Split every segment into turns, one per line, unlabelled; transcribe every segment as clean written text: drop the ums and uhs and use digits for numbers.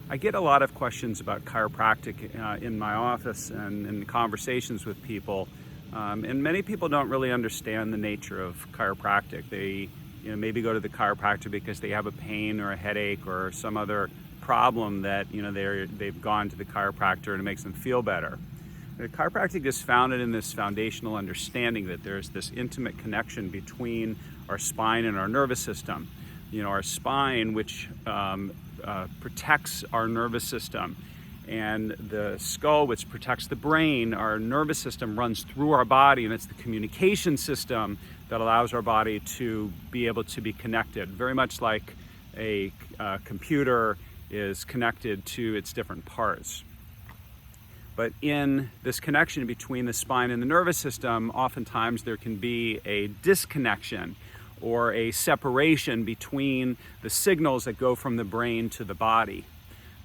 I get a lot of questions about chiropractic in my office and in conversations with people. And many people don't really understand the nature of chiropractic. They maybe go to the chiropractor because they have a pain or a headache or some other problem that they've gone to the chiropractor and it makes them feel better. The chiropractic is founded in this foundational understanding that there's this intimate connection between our spine and our nervous system. Our spine, which protects our nervous system, and the skull, which protects the brain. Our nervous system runs through our body, and it's the communication system that allows our body to be able to be connected, very much like a computer is connected to its different parts. But in this connection between the spine and the nervous system, oftentimes there can be a disconnection or a separation between the signals that go from the brain to the body.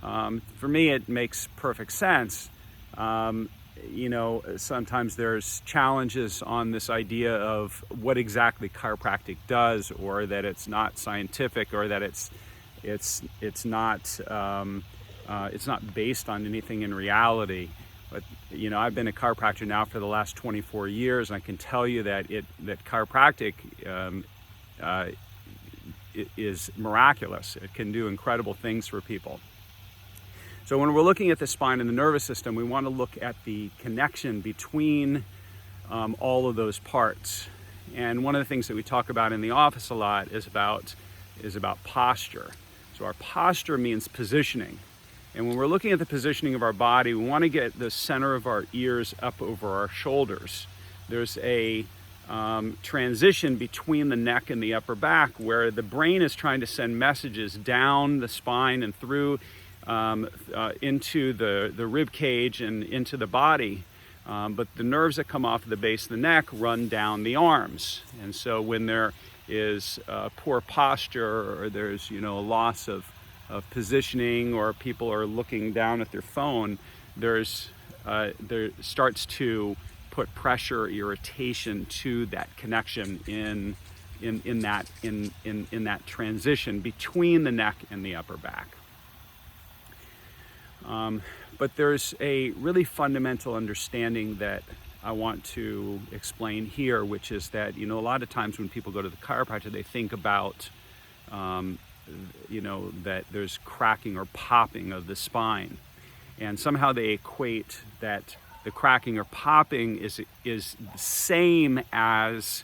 For me, it makes perfect sense. Sometimes there's challenges on this idea of what exactly chiropractic does, or that it's not scientific, or that it's not based on anything in reality. But I've been a chiropractor now for the last 24 years, and I can tell you that chiropractic it is miraculous. It can do incredible things for people. So when we're looking at the spine and the nervous system, we want to look at the connection between all of those parts. And one of the things that we talk about in the office a lot is about posture. So our posture means positioning. And when we're looking at the positioning of our body, we want to get the center of our ears up over our shoulders. There's a transition between the neck and the upper back where the brain is trying to send messages down the spine and through into the rib cage and into the body. But the nerves that come off the base of the neck run down the arms. And so when there is poor posture, or there's a loss of positioning, or people are looking down at their phone, there starts to put pressure, irritation to that connection in that transition between the neck and the upper back. But there's a really fundamental understanding that I want to explain here, which is that a lot of times when people go to the chiropractor, they think about that there's cracking or popping of the spine, and somehow they equate that the cracking or popping is the same as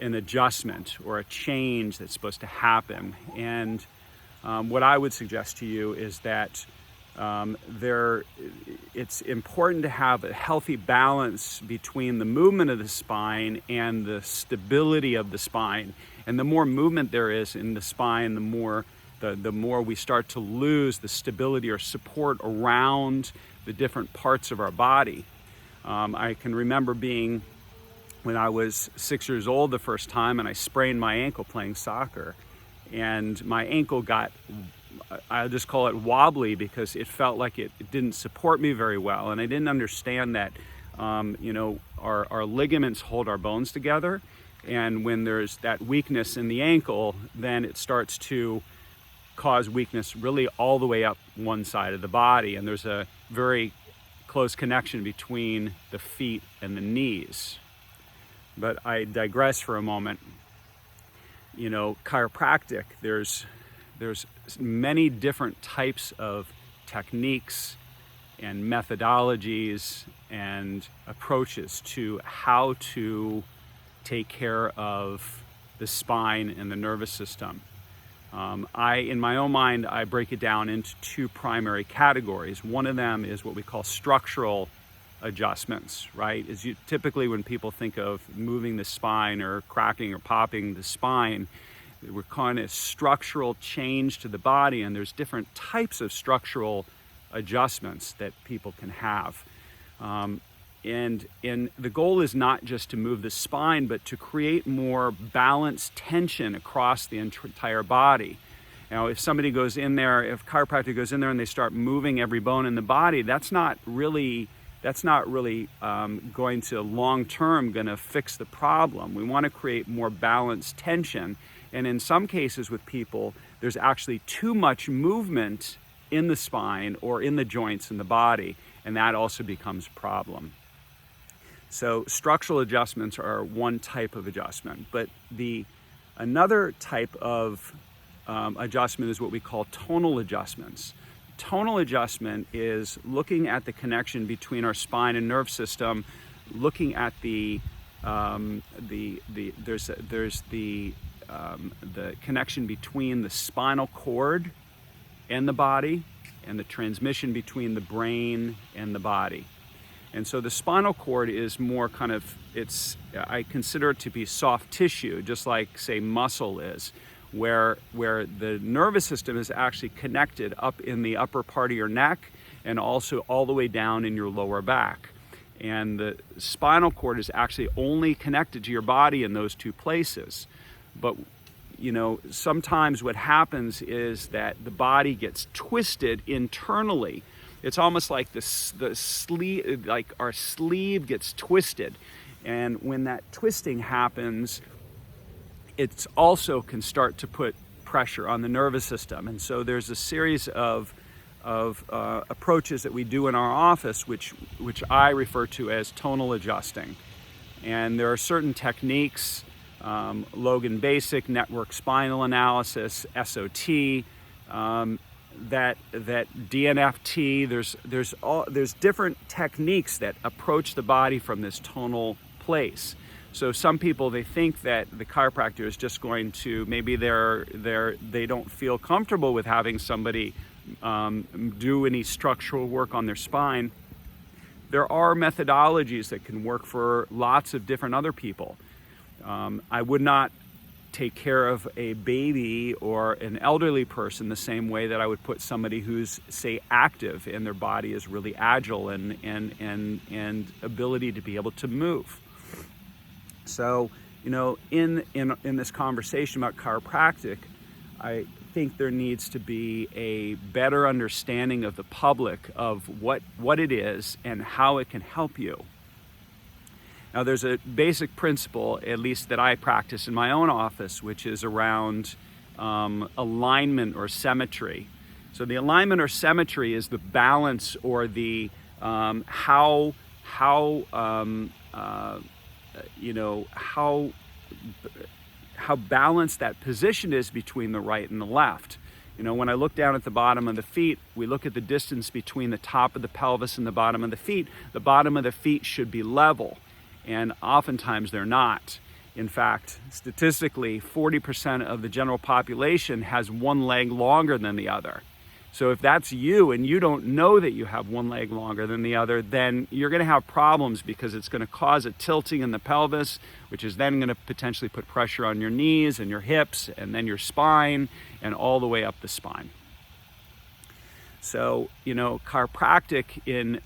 an adjustment or a change that's supposed to happen. And what I would suggest to you is that it's important to have a healthy balance between the movement of the spine and the stability of the spine. And the more movement there is in the spine, the more we start to lose the stability or support around the different parts of our body. I can remember being, when I was 6 years old the first time, and I sprained my ankle playing soccer. And my ankle got, I'll just call it wobbly, because it felt like it didn't support me very well. And I didn't understand that, our ligaments hold our bones together. And when there's that weakness in the ankle, then it starts to cause weakness really all the way up one side of the body. And there's a very close connection between the feet and the knees. But I digress for a moment. Chiropractic, there's many different types of techniques and methodologies and approaches to how to take care of the spine and the nervous system. In my own mind, I break it down into two primary categories. One of them is what we call structural adjustments, right? Typically when people think of moving the spine or cracking or popping the spine, we're calling it structural change to the body, and there's different types of structural adjustments that people can have. And the goal is not just to move the spine, but to create more balanced tension across the entire body. Now, if somebody goes in there, if chiropractor goes in there and they start moving every bone in the body, that's not really going to long-term going to fix the problem. We want to create more balanced tension. And in some cases with people, there's actually too much movement in the spine or in the joints in the body, and that also becomes a problem. So structural adjustments are one type of adjustment, but another type of adjustment is what we call tonal adjustments. Tonal adjustment is looking at the connection between our spine and nerve system, looking at the connection between the spinal cord and the body, and the transmission between the brain and the body. And so the spinal cord is more kind of, I consider it to be soft tissue, just like, say, muscle is, where the nervous system is actually connected up in the upper part of your neck and also all the way down in your lower back. And the spinal cord is actually only connected to your body in those two places. But sometimes what happens is that the body gets twisted internally. It's almost like the sleeve, like our sleeve gets twisted. And when that twisting happens, it also can start to put pressure on the nervous system. And so there's a series of approaches that we do in our office, which I refer to as tonal adjusting. And there are certain techniques, Logan Basic, network spinal analysis, SOT, that DNFT. There's different techniques that approach the body from this tonal place. So some people, they think that the chiropractor is just going to, maybe they don't feel comfortable with having somebody do any structural work on their spine. There are methodologies that can work for lots of different other people. I would not take care of a baby or an elderly person the same way that I would put somebody who's, say, active and their body is really agile and ability to be able to move. So, in this conversation about chiropractic, I think there needs to be a better understanding of the public of what it is and how it can help you. Now, there's a basic principle, at least that I practice in my own office, which is around alignment or symmetry. So the alignment or symmetry is the balance or the how balanced that position is between the right and the left. When I look down at the bottom of the feet, we look at the distance between the top of the pelvis and the bottom of the feet. The bottom of the feet should be level, and oftentimes they're not. In fact, statistically, 40% of the general population has one leg longer than the other. So if that's you and you don't know that you have one leg longer than the other, then you're going to have problems, because it's going to cause a tilting in the pelvis, which is then going to potentially put pressure on your knees and your hips and then your spine and all the way up the spine. So, chiropractic, in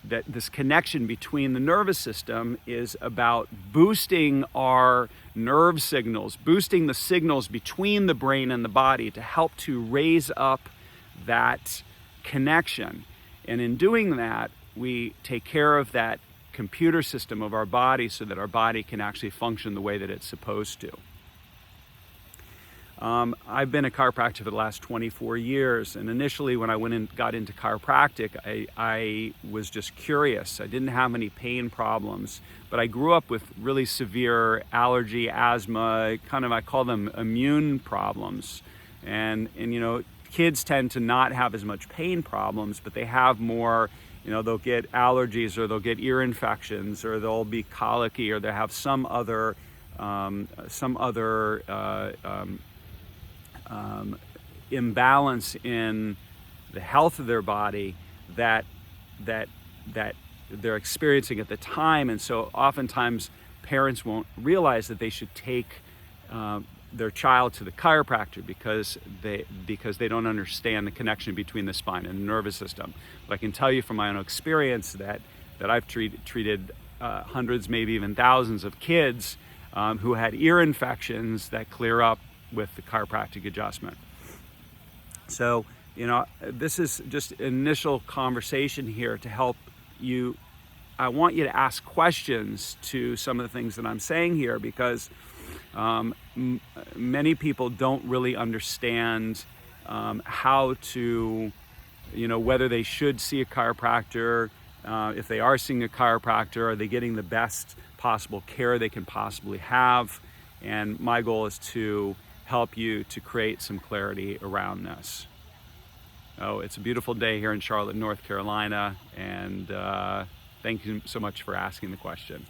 that this connection between the nervous system, is about boosting our nerve signals, boosting the signals between the brain and the body to help to raise up that connection. And in doing that, we take care of that computer system of our body so that our body can actually function the way that it's supposed to. I've been a chiropractor for the last 24 years, and initially when I got into chiropractic, I was just curious. I didn't have any pain problems, but I grew up with really severe allergy, asthma, I call them immune problems. And kids tend to not have as much pain problems, but they have more, they'll get allergies, or they'll get ear infections, or they'll be colicky, or they'll have some other imbalance in the health of their body that they're experiencing at the time. And so oftentimes parents won't realize that they should take their child to the chiropractor because they don't understand the connection between the spine and the nervous system. But I can tell you from my own experience that I've treated hundreds, maybe even thousands of kids who had ear infections that clear up with the chiropractic adjustment. So, this is just initial conversation here to help you. I want you to ask questions to some of the things that I'm saying here, because many people don't really understand how to whether they should see a chiropractor. If they are seeing a chiropractor, are they getting the best possible care they can possibly have? And my goal is to help you to create some clarity around this. Oh, it's a beautiful day here in Charlotte, North Carolina, and thank you so much for asking the question.